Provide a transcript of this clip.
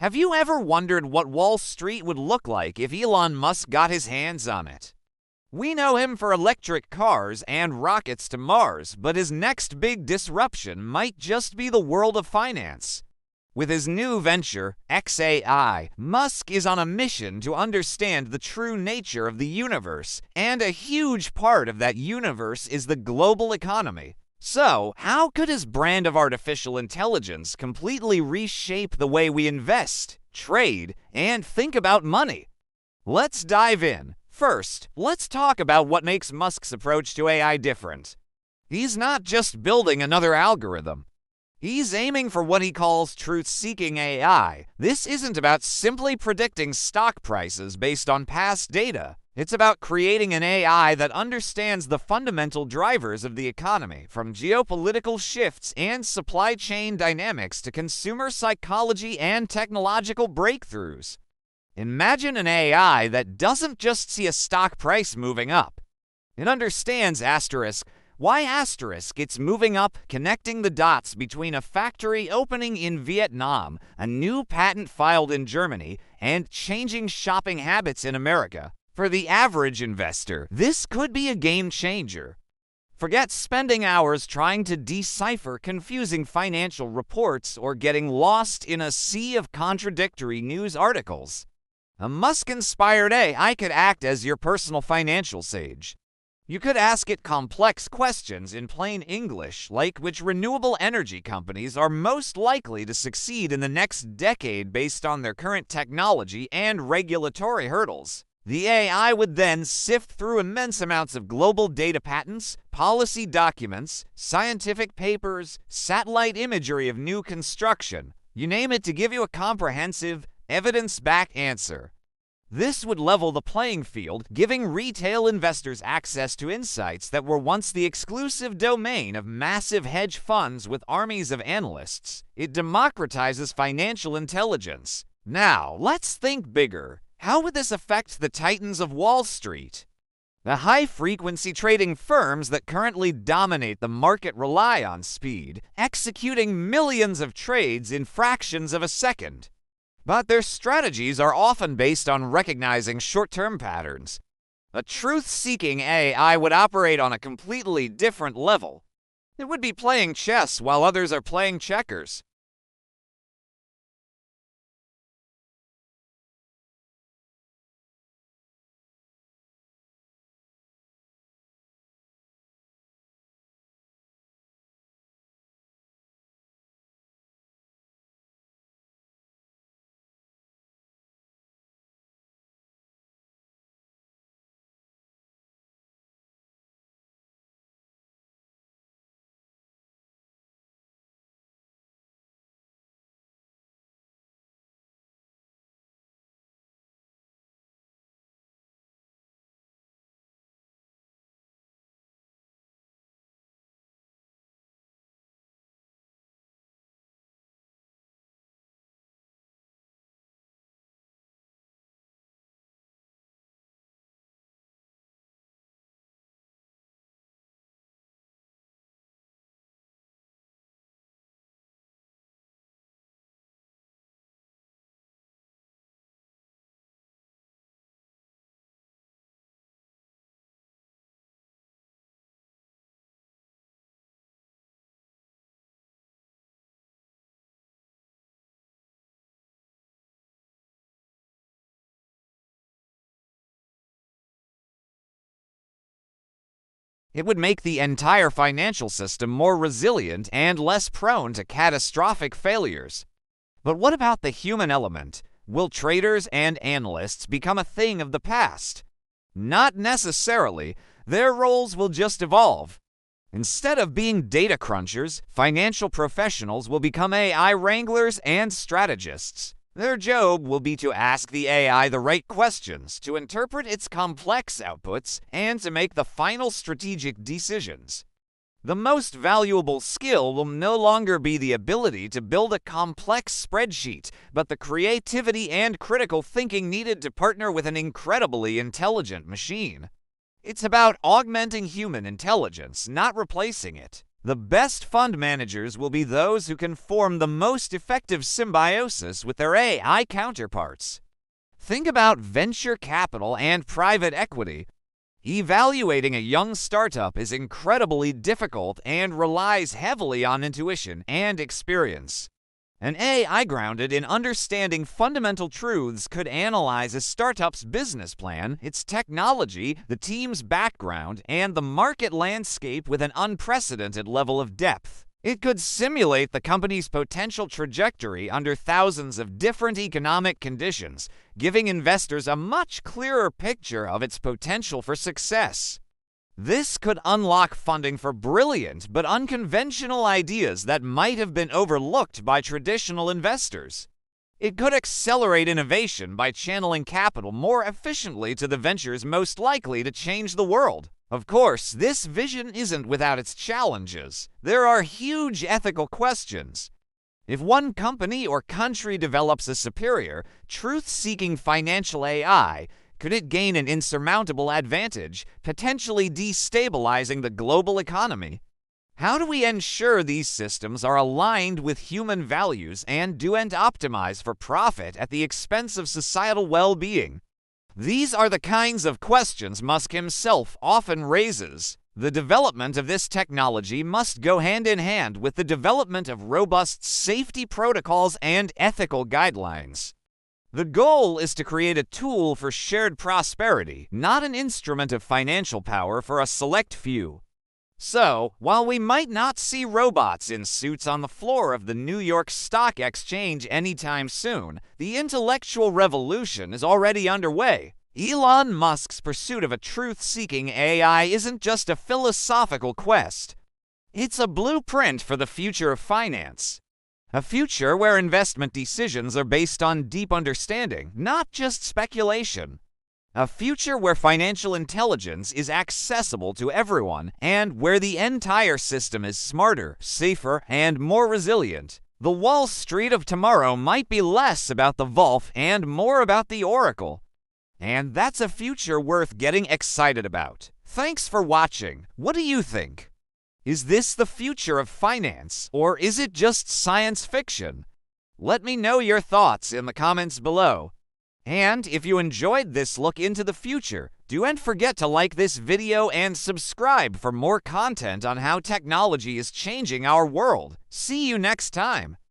Have you ever wondered what Wall Street would look like if Elon Musk got his hands on it? We know him for electric cars and rockets to Mars, but his next big disruption might just be the world of finance. With his new venture, XAI, Musk is on a mission to understand the true nature of the universe, and a huge part of that universe is the global economy. So, how could his brand of artificial intelligence completely reshape the way we invest, trade, and think about money? Let's dive in. First, let's talk about what makes Musk's approach to AI different. He's not just building another algorithm. He's aiming for what he calls truth-seeking AI. This isn't about simply predicting stock prices based on past data. It's about creating an AI that understands the fundamental drivers of the economy, from geopolitical shifts and supply chain dynamics to consumer psychology and technological breakthroughs. Imagine an AI that doesn't just see a stock price moving up. It understands why it's moving up, connecting the dots between a factory opening in Vietnam, a new patent filed in Germany, and changing shopping habits in America. For the average investor, this could be a game changer. Forget spending hours trying to decipher confusing financial reports or getting lost in a sea of contradictory news articles. A Musk-inspired AI could act as your personal financial sage. You could ask it complex questions in plain English, like which renewable energy companies are most likely to succeed in the next decade based on their current technology and regulatory hurdles. The AI would then sift through immense amounts of global data patents, policy documents, scientific papers, satellite imagery of new construction, you name it, to give you a comprehensive, evidence-backed answer. This would level the playing field, giving retail investors access to insights that were once the exclusive domain of massive hedge funds with armies of analysts. It democratizes financial intelligence. Now, let's think bigger. How would this affect the titans of Wall Street? The high-frequency trading firms that currently dominate the market rely on speed, executing millions of trades in fractions of a second. But their strategies are often based on recognizing short-term patterns. A truth-seeking AI would operate on a completely different level. It would be playing chess while others are playing checkers. It would make the entire financial system more resilient and less prone to catastrophic failures. But what about the human element? Will traders and analysts become a thing of the past? Not necessarily. Their roles will just evolve. Instead of being data crunchers, financial professionals will become AI wranglers and strategists. Their job will be to ask the AI the right questions, to interpret its complex outputs, and to make the final strategic decisions. The most valuable skill will no longer be the ability to build a complex spreadsheet, but the creativity and critical thinking needed to partner with an incredibly intelligent machine. It's about augmenting human intelligence, not replacing it. The best fund managers will be those who can form the most effective symbiosis with their AI counterparts. Think about venture capital and private equity. Evaluating a young startup is incredibly difficult and relies heavily on intuition and experience. An AI grounded in understanding fundamental truths could analyze a startup's business plan, its technology, the team's background, and the market landscape with an unprecedented level of depth. It could simulate the company's potential trajectory under thousands of different economic conditions, giving investors a much clearer picture of its potential for success. This could unlock funding for brilliant but unconventional ideas that might have been overlooked by traditional investors. It could accelerate innovation by channeling capital more efficiently to the ventures most likely to change the world. Of course, this vision isn't without its challenges. There are huge ethical questions. If one company or country develops a superior, truth-seeking financial AI, could it gain an insurmountable advantage, potentially destabilizing the global economy? How do we ensure these systems are aligned with human values and don't optimize for profit at the expense of societal well-being? These are the kinds of questions Musk himself often raises. The development of this technology must go hand in hand with the development of robust safety protocols and ethical guidelines. The goal is to create a tool for shared prosperity, not an instrument of financial power for a select few. So, while we might not see robots in suits on the floor of the New York Stock Exchange anytime soon, the intellectual revolution is already underway. Elon Musk's pursuit of a truth-seeking AI isn't just a philosophical quest. It's a blueprint for the future of finance. A future where investment decisions are based on deep understanding, not just speculation. A future where financial intelligence is accessible to everyone and where the entire system is smarter, safer, and more resilient. The Wall Street of tomorrow might be less about the Wolf and more about the Oracle. And that's a future worth getting excited about. Thanks for watching. What do you think? Is this the future of finance, or is it just science fiction? Let me know your thoughts in the comments below. And if you enjoyed this look into the future, don't forget to like this video and subscribe for more content on how technology is changing our world. See you next time.